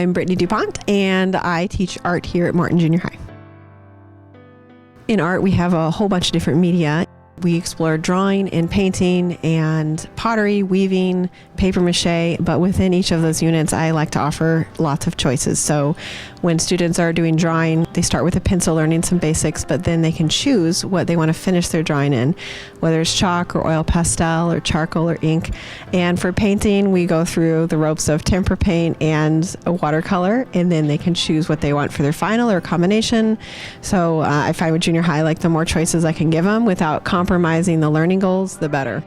I'm Brittany Dupont, and I teach art here at Morton Junior High. In art, we have a whole bunch of different media. We explore drawing and painting and pottery, weaving, paper mache, but within each of those units, I like to offer lots of choices. So when students are doing drawing, they start with a pencil, learning some basics, but then they can choose what they want to finish their drawing in, whether it's chalk or oil pastel or charcoal or ink. And for painting, we go through the ropes of tempera paint and a watercolor, and then they can choose what they want for their final or a combination. So I find with junior high, like the more choices I can give them without compromising the learning goals, the better.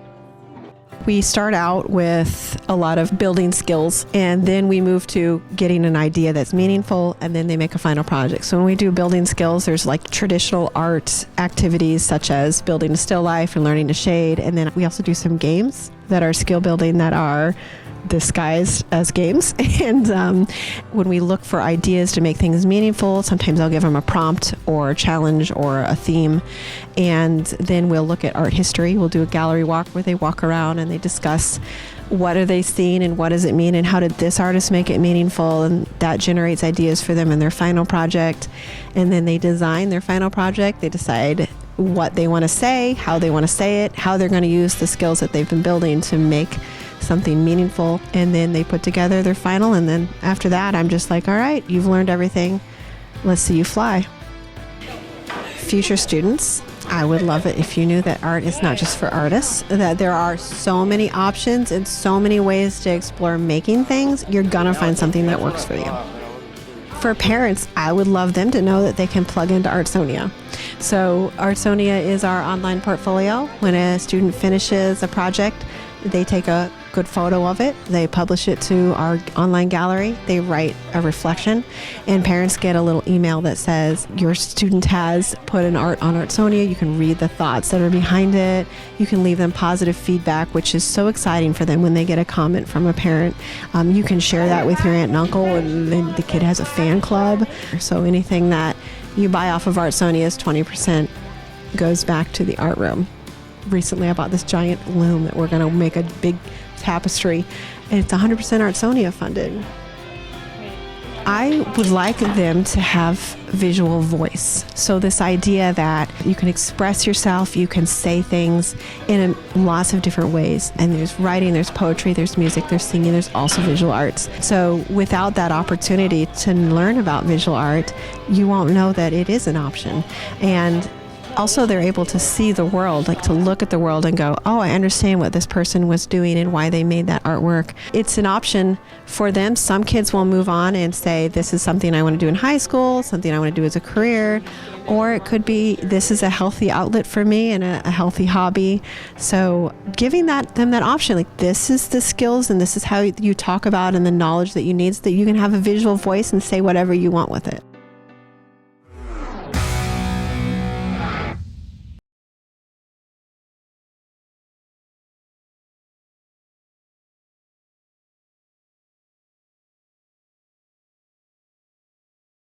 We start out with a lot of building skills, and then we move to getting an idea that's meaningful, and then they make a final project. So when we do building skills, there's like traditional art activities such as building a still life and learning to shade, and then we also do some games that are skill building that are disguised as games. And when we look for ideas to make things meaningful, sometimes I'll give them a prompt or a challenge or a theme, and then we'll look at art history. We'll do a gallery walk where they walk around and they discuss what are they seeing and what does it mean and how did this artist make it meaningful, and that generates ideas for them in their final project. And then they design their final project. They decide what they want to say, how they want to say it, how they're going to use the skills that they've been building to make something meaningful, and then they put together their final. And then after that, I'm just like, all right, you've learned everything. Let's see you fly. Future students, I would love it if you knew that art is not just for artists, that there are so many options and so many ways to explore making things. You're gonna find something that works for you. For parents, I would love them to know that they can plug into Artsonia. So Artsonia is our online portfolio. When a student finishes a project, they take a good photo of it, they publish it to our online gallery, they write a reflection, and parents get a little email that says your student has put an art on Artsonia. You can read the thoughts that are behind it. You can leave them positive feedback, which is so exciting for them when they get a comment from a parent. You can share that with your aunt and uncle, and then the kid has a fan club. So anything that you buy off of Artsonia's 20% goes back to the art room. Recently, I bought this giant loom that we're going to make a big tapestry, and it's 100% Artsonia funded. I would like them to have visual voice. So this idea that you can express yourself, you can say things in lots of different ways. And there's writing, there's poetry, there's music, there's singing, there's also visual arts. So without that opportunity to learn about visual art, you won't know that it is an option. And also, they're able to see the world, like to look at the world and go, oh, I understand what this person was doing and why they made that artwork. It's an option for them. Some kids will move on and say, this is something I want to do in high school, something I want to do as a career, or it could be, this is a healthy outlet for me and a healthy hobby. So giving them that option, like this is the skills and this is how you talk about and the knowledge that you need so that you can have a visual voice and say whatever you want with it.